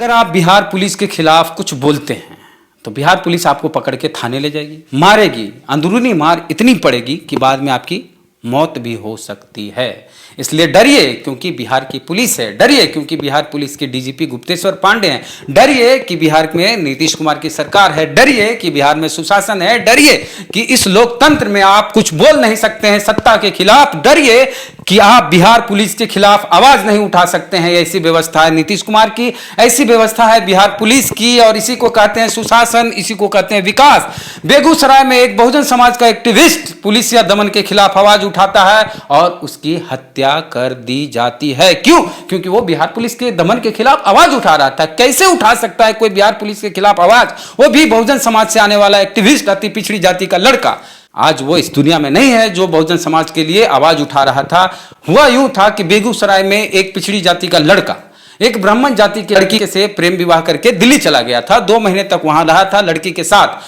अगर आप बिहार पुलिस के खिलाफ कुछ बोलते हैं तो बिहार पुलिस आपको पकड़ के थाने ले जाएगी, मारेगी, अंदरूनी मार इतनी पड़ेगी कि बाद में आपकी मौत भी हो सकती है। इसलिए डरिए क्योंकि बिहार की पुलिस है, डरिए क्योंकि बिहार पुलिस के डीजीपी गुप्तेश्वर पांडे हैं, डरिए कि बिहार में नीतीश कुमार की सरकार है, डरिए कि बिहार में सुशासन है, डरिए कि इस लोकतंत्र में आप कुछ बोल नहीं सकते हैं सत्ता के खिलाफ, डरिए कि आप बिहार पुलिस के खिलाफ आवाज नहीं उठा सकते हैं। ऐसी व्यवस्था है नीतीश कुमार की, ऐसी व्यवस्था है बिहार पुलिस की, और इसी को कहते हैं सुशासन, इसी को कहते हैं विकास। बेगूसराय में एक बहुजन समाज का एक्टिविस्ट पुलिस या दमन के खिलाफ आवाज उठाता है और उसकी हत्या कर दी जाती है। क्यों? क्योंकि वो बिहार पुलिस के दमन के खिलाफ आवाज उठा रहा था। कैसे उठा सकता है कोई बिहार पुलिस के खिलाफ आवाज, वो भी बहुजन समाज से आने वाला एक्टिविस्ट, अति पिछड़ी जाति का लड़का। आज वो इस दुनिया में नहीं है जो बहुजन समाज के लिए आवाज उठा रहा था। हुआ यूं था कि बेगूसराय में एक पिछड़ी जाति का लड़का एक ब्राह्मण जाति की लड़की से प्रेम विवाह करके दिल्ली चला गया था। 2 महीने तक वहां रहा था लड़की के साथ।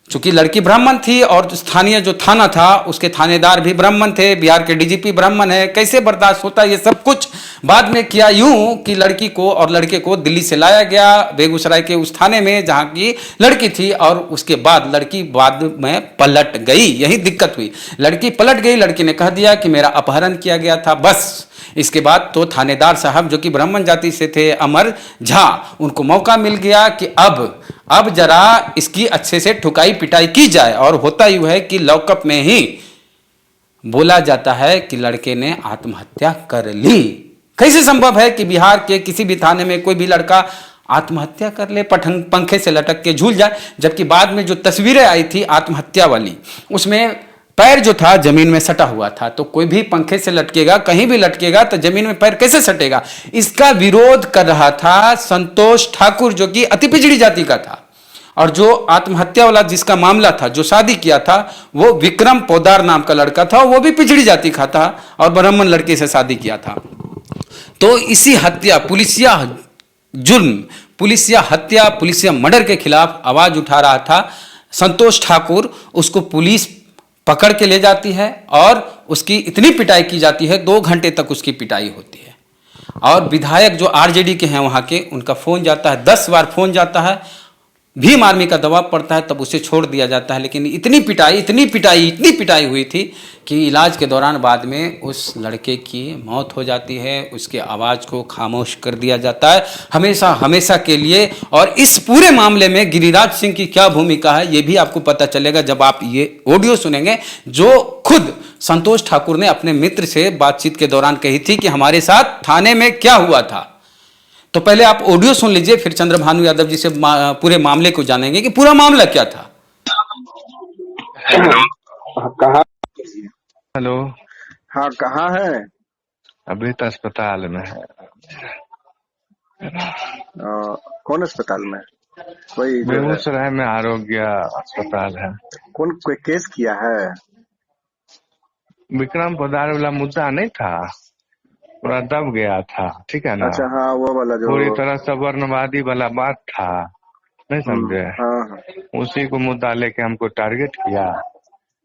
चूंकि लड़की ब्राह्मण थी और स्थानीय जो थाना था उसके थानेदार भी ब्राह्मण थे, बिहार के डीजीपी ब्राह्मण है, कैसे बर्दाश्त होता ये सब कुछ। बाद में किया यूं कि लड़की को और लड़के को दिल्ली से लाया गया बेगूसराय के उस थाने में जहां की लड़की थी, और उसके बाद लड़की बाद में पलट गई। यही दिक्कत हुई, लड़की पलट गई। लड़की ने कह दिया कि मेरा अपहरण किया गया था। बस इसके बाद तो थानेदार साहब जो कि ब्राह्मण जाति से थे, अमर झा, उनको मौका मिल गया कि अब जरा इसकी अच्छे से ठुकाई पिटाई की जाए। और होता यूं है कि लॉकअप में ही बोला जाता है कि लड़के ने आत्महत्या कर ली। कैसे संभव है कि बिहार के किसी भी थाने में कोई भी लड़का आत्महत्या कर ले, पंखे से लटक के झूल जाए? जबकि बाद में जो तस्वीरें आई थी आत्महत्या वाली, उसमें पैर जो था जमीन में सटा हुआ था। तो कोई भी पंखे से लटकेगा, कहीं भी लटकेगा तो जमीन में पैर कैसे सटेगा? इसका विरोध कर रहा था संतोष ठाकुर जो कि अति पिछड़ी जाति का था। और जो आत्महत्या वाला जिसका मामला था, जो शादी किया था, वो विक्रम पोदार नाम का लड़का था, वो भी पिछड़ी जाति का था और ब्राह्मण लड़के से शादी किया था। तो इसी हत्या, पुलिसिया जुर्म, पुलिसिया हत्या, पुलिसिया मर्डर के खिलाफ आवाज उठा रहा था संतोष ठाकुर। उसको पुलिस पकड़ के ले जाती है और उसकी इतनी पिटाई की जाती है, 2 घंटे तक उसकी पिटाई होती है। और विधायक जो आरजेडी के हैं वहां के, उनका फोन जाता है, 10 बार फोन जाता है, भीम आर्मी का दबाव पड़ता है, तब उसे छोड़ दिया जाता है। लेकिन इतनी पिटाई हुई थी कि इलाज के दौरान बाद में उस लड़के की मौत हो जाती है। उसके आवाज़ को खामोश कर दिया जाता है हमेशा हमेशा के लिए। और इस पूरे मामले में गिरिराज सिंह की क्या भूमिका है ये भी आपको पता चलेगा जब आप ये ऑडियो सुनेंगे, जो खुद संतोष ठाकुर ने अपने मित्र से बातचीत के दौरान कही थी कि हमारे साथ थाने में क्या हुआ था। तो पहले आप ऑडियो सुन लीजिए, फिर चंद्रभानु यादव जी से पूरे मामले को जानेंगे कि पूरा मामला क्या था। कहाँ? हेलो। हाँ, कहाँ है? अभी तो अस्पताल में है। कौन अस्पताल में? वही जो है बेगूसराय में आरोग्य अस्पताल है। कौन, कोई केस किया है? विक्रम पोदार वाला मुद्दा नहीं था, पूरा दब गया था, ठीक है ना? अच्छा, हाँ, वो वाला जो पूरी तरह से वर्णवादी वाला बात था, नहीं समझे? हाँ। उसी को मुद्दा लेके हमको टारगेट किया।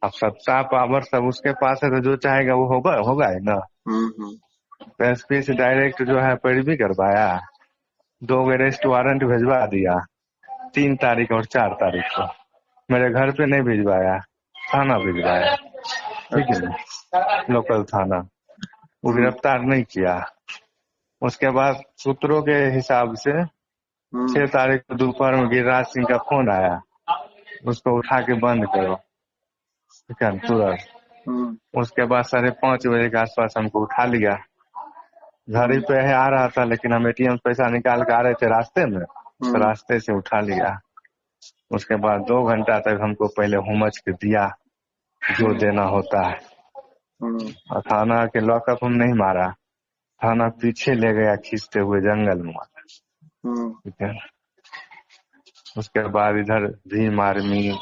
अब सत्ता पावर सब उसके पास है, तो जो चाहेगा वो होगा ही ना। तो एसपी से डायरेक्ट जो है पैरवी करवाया, 2 अरेस्ट वारंट भिजवा दिया, 3 तारीख और 4 तारीख को। मेरे घर पे नहीं भिजवाया, थाना भिजवाया, ठीक है, लोकल थाना। वो गिरफ्तार नहीं किया। उसके बाद सूत्रों के हिसाब से 6 तारीख को दोपहर में गिरिराज सिंह का फोन आया, उसको उठा के बंद करो, ठीक है, तुरंत। उसके बाद 5:30 बजे के आसपास हमको उठा लिया। घर ही पे आ रहा था, लेकिन हम एटीएम से पैसा निकाल के आ रहे थे रास्ते में, तो रास्ते से उठा लिया। उसके बाद 2 घंटा तक हमको पहले हुमच के दिया जो देना होता है। और थाना के लॉकअप हम नहीं मारा, थाना पीछे ले गया खींचते हुए जंगल में, ठीक है। उसके बाद इधर भीम आर्मी,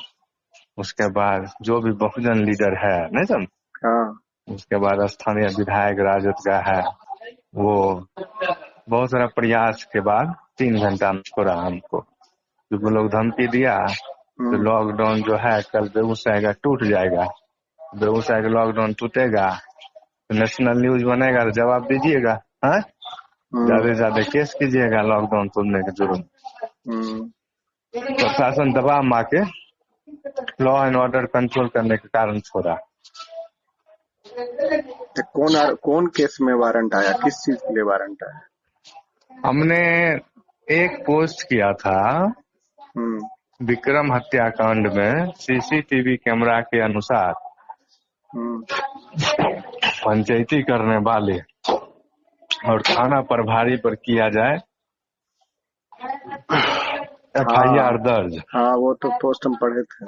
उसके बाद जो भी बहुजन लीडर है, नहीं समझ, उसके बाद स्थानीय विधायक राजद का है, वो बहुत सारा प्रयास के बाद 3 घंटा में छोड़ा हमको। जो लोग धमकी दिया तो लॉकडाउन जो है कल बेगूसराय का टूट जाएगा, बेगूसराय का लॉकडाउन टूटेगा तो नेशनल न्यूज बनेगा, तो जवाब दीजिएगा। हाँ, ज्यादा से ज्यादा केस कीजिएगा लॉकडाउन तोड़ने के जुर्म। प्रशासन दबाव मार के लॉ एंड ऑर्डर कंट्रोल करने के कारण छोड़ा। कौन केस में वारंट आया, किस चीज के लिए वारंट आया? हमने एक पोस्ट किया था विक्रम हत्याकांड में सीसीटीवी कैमरा के अनुसार पंचायती करने वाले और थाना प्रभारी पर किया जाए FIR दर्ज। हाँ वो तो पोस्ट हम पढ़े थे।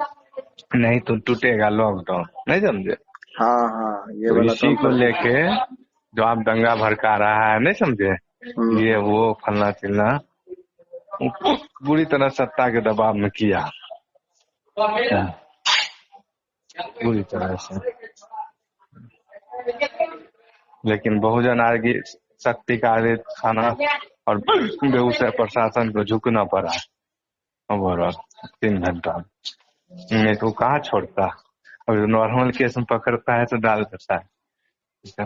नहीं तो टूटेगा लॉकडाउन, नहीं समझे? हाँ ये तो वाला इसी को लेके जो आप दंगा भड़का रहा है, नहीं समझे, ये वो फलना चिलना बुरी तरह सत्ता के दबाव में किया बुरी तरह से। लेकिन बहुजन आगे शक्ति का आगे थाना और बेगूसराय प्रशासन को झुकना पड़ा ओवरऑल 3 घंटा। नहीं तो कहाँ छोड़ता, और नॉर्मल केस में पकड़ता है तो डाल देता है।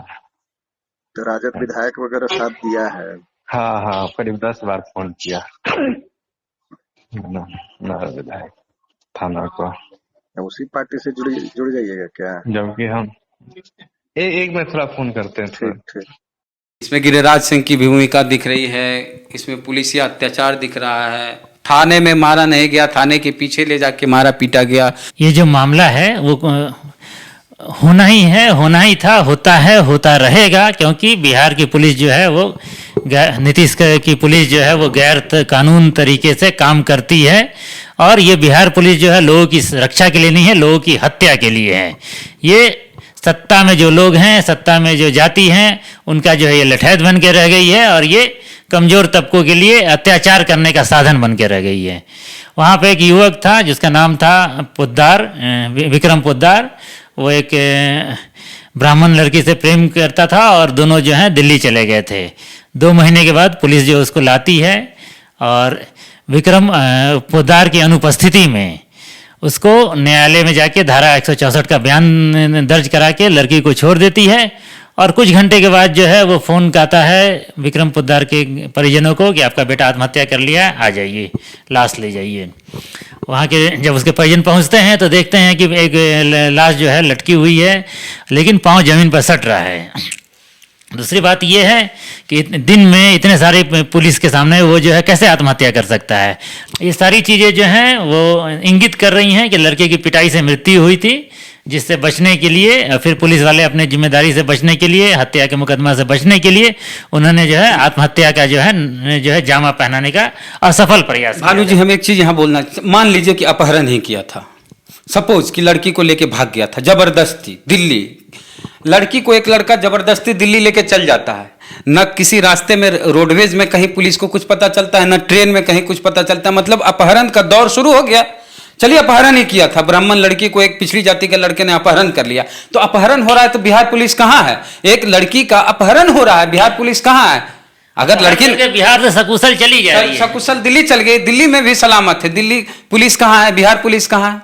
तो राजद विधायक वगैरह साथ दिया है? हाँ करीब 10 बार फोन किया विधायक थाना को। उसी पार्टी से जुड़ जाइएगा क्या? जबकि हम एक में थोड़ा फोन करते हैं। ठीक। इसमें गिरिराज सिंह की भूमिका दिख रही है, इसमें पुलिसिया अत्याचार दिख रहा है। थाने में मारा नहीं गया, थाने के पीछे ले जाके मारा पीटा गया। ये जो मामला है वो होना ही है, होना ही था, होता है, होता रहेगा, क्योंकि बिहार की पुलिस जो है वो नीतीश की पुलिस जो है वो गैर कानून तरीके से काम करती है। और ये बिहार पुलिस जो है लोगों की रक्षा के लिए नहीं है, लोगों की हत्या के लिए है। ये सत्ता में जो लोग हैं, सत्ता में जो जाति हैं, उनका जो है ये लठैत बन के रह गई है और ये कमज़ोर तबकों के लिए अत्याचार करने का साधन बन के रह गई है। वहाँ पे एक युवक था जिसका नाम था पोद्दार, विक्रम पोद्दार। वो एक ब्राह्मण लड़की से प्रेम करता था और दोनों जो हैं दिल्ली चले गए थे। 2 महीने के बाद पुलिस जो उसको लाती है और विक्रम पोद्दार की अनुपस्थिति में उसको न्यायालय में जाके धारा 164 का बयान दर्ज करा के लड़की को छोड़ देती है। और कुछ घंटे के बाद जो है वो फ़ोन आता है विक्रम पोद्दार के परिजनों को कि आपका बेटा आत्महत्या कर लिया है, आ जाइए, लाश ले जाइए। वहाँ के जब उसके परिजन पहुँचते हैं तो देखते हैं कि एक लाश जो है लटकी हुई है, लेकिन पाँव ज़मीन पर सट रहा है। दूसरी बात ये है कि दिन में इतने सारे पुलिस के सामने वो जो है कैसे आत्महत्या कर सकता है। ये सारी चीज़ें जो हैं वो इंगित कर रही हैं कि लड़के की पिटाई से मृत्यु हुई थी, जिससे बचने के लिए फिर पुलिस वाले अपने जिम्मेदारी से बचने के लिए, हत्या के मुकदमा से बचने के लिए उन्होंने जो है आत्महत्या का जो है जामा पहनाने का असफल प्रयास। भानु जी, हम एक चीज़ यहाँ बोलना, मान लीजिए कि अपहरण ही किया था, सपोज कि लड़की को लेके भाग गया था जबरदस्ती दिल्ली। लड़की को एक लड़का जबरदस्ती दिल्ली लेके चल जाता है, न किसी रास्ते में रोडवेज में कहीं पुलिस को कुछ पता चलता है, न ट्रेन में कहीं कुछ पता चलता है, मतलब अपहरण का दौर शुरू हो गया। चलिए अपहरण ही किया था, ब्राह्मण लड़की को एक पिछड़ी जाति के लड़के ने अपहरण कर लिया, तो अपहरण हो रहा है तो बिहार पुलिस कहाँ है? एक लड़की का अपहरण हो रहा है, बिहार पुलिस कहाँ है? अगर लड़की बिहार से सकुशल चली जा रही है, सकुशल दिल्ली चल गई, दिल्ली में भी सलामत है, दिल्ली पुलिस कहाँ है? बिहार पुलिस कहाँ है?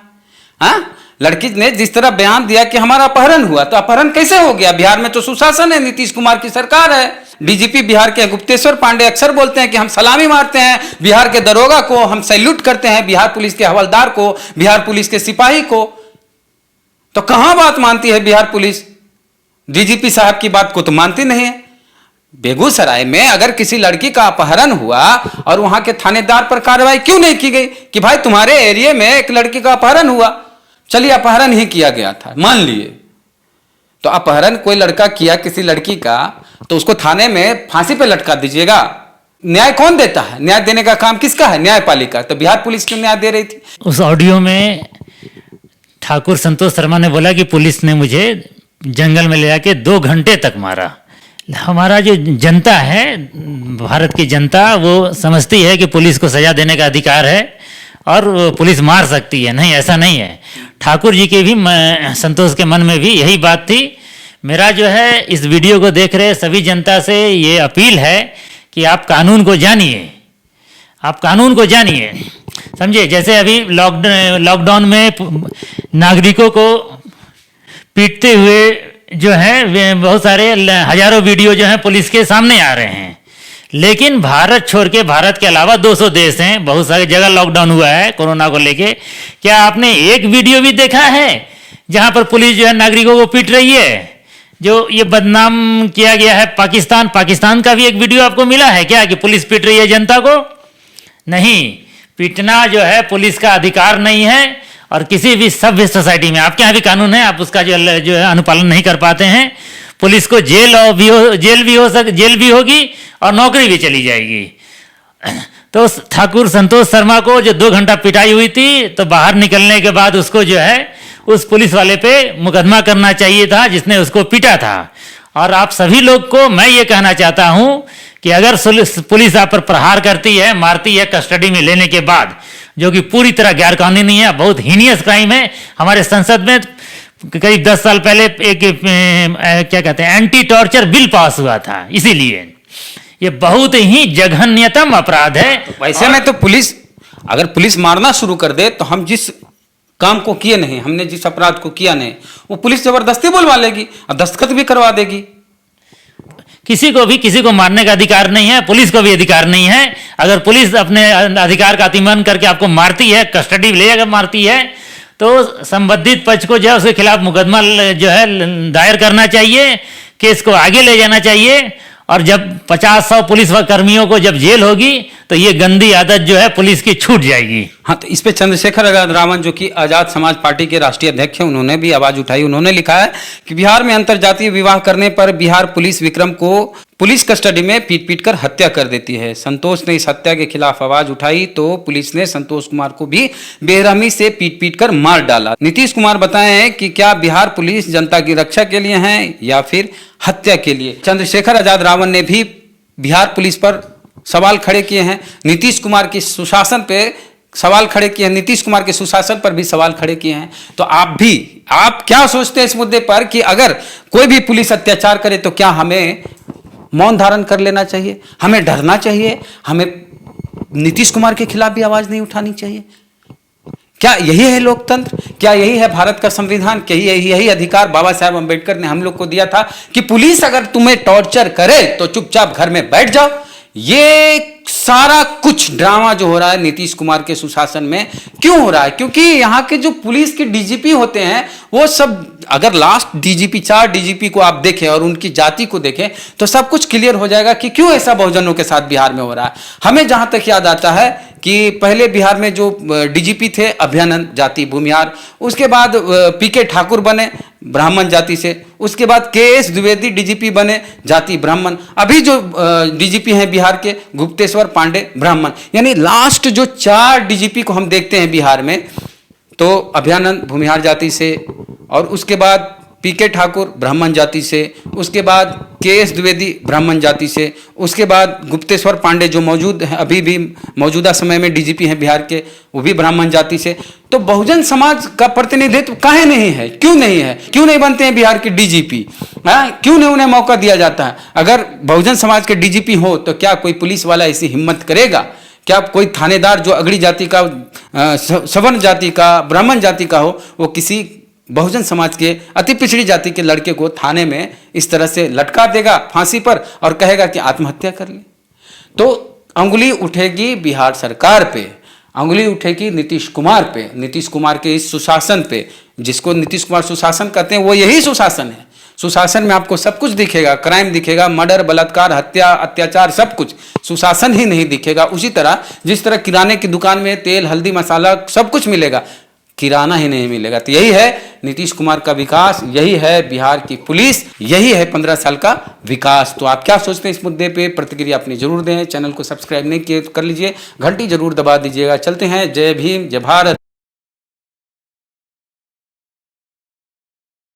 हाँ, लड़की ने जिस तरह बयान दिया कि हमारा अपहरण हुआ, तो अपहरण कैसे हो गया? बिहार में तो सुशासन है, नीतीश कुमार की सरकार है। डीजीपी बिहार के गुप्तेश्वर पांडे अक्सर बोलते हैं कि हम सलामी मारते हैं बिहार के दरोगा को, हम सैल्यूट करते हैं बिहार पुलिस के हवलदार को, बिहार पुलिस के सिपाही को। तो कहां बात मानती है बिहार पुलिस? डीजीपी साहब की बात को तो मानती नहीं है। बेगूसराय में अगर किसी लड़की का अपहरण हुआ और वहां के थानेदार पर कार्रवाई क्यों नहीं की गई कि भाई तुम्हारे एरिया में एक लड़की का अपहरण हुआ? चलिए अपहरण ही किया गया था, मान लिए, तो अपहरण कोई लड़का किया किसी लड़की का, तो उसको थाने में फांसी पे लटका दीजिएगा। न्याय कौन देता है? न्याय देने का काम किसका है? न्यायपालिका। तो बिहार पुलिस क्यों न्याय दे रही थी? उस ऑडियो में ठाकुर संतोष शर्मा ने बोला कि पुलिस ने मुझे जंगल में ले जाके 2 घंटे तक मारा। हमारा जो जनता है, भारत की जनता, वो समझती है कि पुलिस को सजा देने का अधिकार है और पुलिस मार सकती है। नहीं, ऐसा नहीं है। ठाकुर जी के भी, संतोष के मन में भी यही बात थी। मेरा जो है इस वीडियो को देख रहे सभी जनता से ये अपील है कि आप कानून को जानिए, आप कानून को जानिए, समझे। जैसे अभी लॉकडाउन में नागरिकों को पीटते हुए जो है बहुत सारे हजारों वीडियो जो है पुलिस के सामने आ रहे हैं, लेकिन भारत छोड़ के, भारत के अलावा 200 देश हैं, बहुत सारी जगह लॉकडाउन हुआ है कोरोना को लेके। क्या आपने एक वीडियो भी देखा है जहां पर पुलिस जो है नागरिकों को पीट रही है? जो ये बदनाम किया गया है पाकिस्तान का भी एक वीडियो आपको मिला है क्या कि पुलिस पीट रही है जनता को? नहीं, पीटना जो है पुलिस का अधिकार नहीं है। और किसी भी सभ्य सोसाइटी में, आपके यहाँ भी कानून है, आप उसका जो है अनुपालन नहीं कर पाते हैं, पुलिस को जेल भी होगी और नौकरी भी चली जाएगी। तो ठाकुर संतोष शर्मा को जो 2 घंटा पिटाई हुई थी, तो बाहर निकलने के बाद उसको जो है उस पुलिस वाले पे मुकदमा करना चाहिए था जिसने उसको पीटा था। और आप सभी लोग को मैं ये कहना चाहता हूं कि अगर पुलिस आप पर प्रहार करती है, मारती है कस्टडी में लेने के बाद, जो कि पूरी तरह गैर कानूनी है, बहुत हीनियस क्राइम है। हमारे संसद में करीब 10 साल पहले एक क्या कहते हैं एंटी टॉर्चर बिल पास हुआ था, इसीलिए ये बहुत ही जघन्यतम अपराध है। वैसे में तो पुलिस, अगर पुलिस मारना शुरू कर दे तो हम जिस काम को किए नहीं, हमने जिस अपराध को किया नहीं, वो पुलिस जबरदस्ती बुलवा लेगी और दस्तखत भी करवा देगी। किसी को मारने का अधिकार नहीं है, पुलिस को भी अधिकार नहीं है। अगर पुलिस अपने अधिकार का अतिक्रमण करके आपको मारती है, कस्टडी लेकर मारती है, तो संबंधित पक्ष को जो है उसके खिलाफ मुकदमा जो है दायर करना चाहिए, केस को आगे ले जाना चाहिए। और जब 50-100 पुलिस कर्मियों को जब जेल होगी तो ये गंदी आदत जो है पुलिस की छूट जाएगी। हाँ, तो इस पे चंद्रशेखर आजाद रावण जो कि आजाद समाज पार्टी के राष्ट्रीय अध्यक्ष हैं, उन्होंने भी आवाज उठाई। उन्होंने लिखा है कि बिहार में अंतरजातीय विवाह करने पर बिहार पुलिस विक्रम को पुलिस कस्टडी में पीट कर हत्या कर देती है। संतोष ने इस हत्या के खिलाफ आवाज उठाई तो पुलिस ने संतोष कुमार को भी बेरहमी से पीट कर मार डाला। नीतीश कुमार बताए हैं कि क्या बिहार पुलिस जनता की रक्षा के लिए है या फिर हत्या के लिए। चंद्रशेखर आजाद रावण ने भी बिहार पुलिस पर सवाल खड़े किए हैं, नीतीश कुमार के सुशासन पे सवाल खड़े किए हैं, नीतीश कुमार के सुशासन पर भी सवाल खड़े किए हैं। तो आप क्या सोचते हैं इस मुद्दे पर कि अगर कोई भी पुलिस अत्याचार करे तो क्या हमें मौन धारण कर लेना चाहिए, हमें डरना चाहिए, हमें नीतीश कुमार के खिलाफ भी आवाज नहीं उठानी चाहिए? क्या यही है लोकतंत्र? क्या यही है भारत का संविधान? क्या यही अधिकार बाबा साहेब अंबेडकर ने हम लोग को दिया था कि पुलिस अगर तुम्हें टॉर्चर करे तो चुपचाप घर में बैठ जाओ? ये सारा कुछ ड्रामा जो हो रहा है नीतीश कुमार के सुशासन में क्यों हो रहा है? क्योंकि यहाँ के जो पुलिस के डीजीपी होते हैं वो सब, अगर लास्ट डीजीपी 4 डीजीपी को आप देखें और उनकी जाति को देखें तो सब कुछ क्लियर हो जाएगा कि क्यों ऐसा बहुजनों के साथ बिहार में हो रहा है। हमें जहां तक याद आता है कि पहले बिहार में जो डीजीपी थे अभ्यानंद जाति भूमिहार, उसके बाद पीके ठाकुर बने ब्राह्मण जाति से, उसके बाद केएस द्विवेदी डीजीपी बने जाति ब्राह्मण, अभी जो डीजीपी हैं बिहार के गुप्तेश्वर पांडे ब्राह्मण। यानी लास्ट जो 4 डीजीपी को हम देखते हैं बिहार में, तो अभ्यानंद भूमिहार जाति से, और उसके बाद पीके ठाकुर ब्राह्मण जाति से, उसके बाद केएस द्विवेदी ब्राह्मण जाति से, उसके बाद गुप्तेश्वर पांडे जो मौजूद हैं अभी भी मौजूदा समय में डीजीपी हैं बिहार के, वो भी ब्राह्मण जाति से। तो बहुजन समाज का प्रतिनिधित्व काहे नहीं है? क्यों नहीं है? क्यों नहीं बनते हैं बिहार के डीजीपी? क्यों नहीं उन्हें मौका दिया जाता है? अगर बहुजन समाज के डीजीपी हो तो क्या कोई पुलिस वाला ऐसी हिम्मत करेगा? क्या कोई थानेदार जो अगड़ी जाति का, सवर्ण जाति का, ब्राह्मण जाति का हो, वो किसी बहुजन समाज के अति पिछड़ी जाति के लड़के को थाने में इस तरह से लटका देगा फांसी पर और कहेगा कि आत्महत्या कर ले? तो अंगुली उठेगी बिहार सरकार पे, अंगुली उठेगी नीतीश कुमार पे, नीतीश कुमार के इस सुशासन पे, जिसको नीतीश कुमार सुशासन कहते हैं वो यही सुशासन है। सुशासन में आपको सब कुछ दिखेगा, क्राइम दिखेगा, मर्डर, बलात्कार, हत्या, अत्याचार, सब कुछ। सुशासन ही नहीं दिखेगा। उसी तरह जिस तरह किराने की दुकान में तेल, हल्दी, मसाला सब कुछ मिलेगा, किराना ही नहीं मिलेगा। तो यही है नीतीश कुमार का विकास, यही है बिहार की पुलिस, यही है 15 साल का विकास। तो आप क्या सोचते हैं इस मुद्दे पे? प्रतिक्रिया अपनी जरूर दें। चैनल को सब्सक्राइब नहीं किए तो कर लीजिए, घंटी जरूर दबा दीजिएगा। चलते हैं। जय भीम, जय भारत।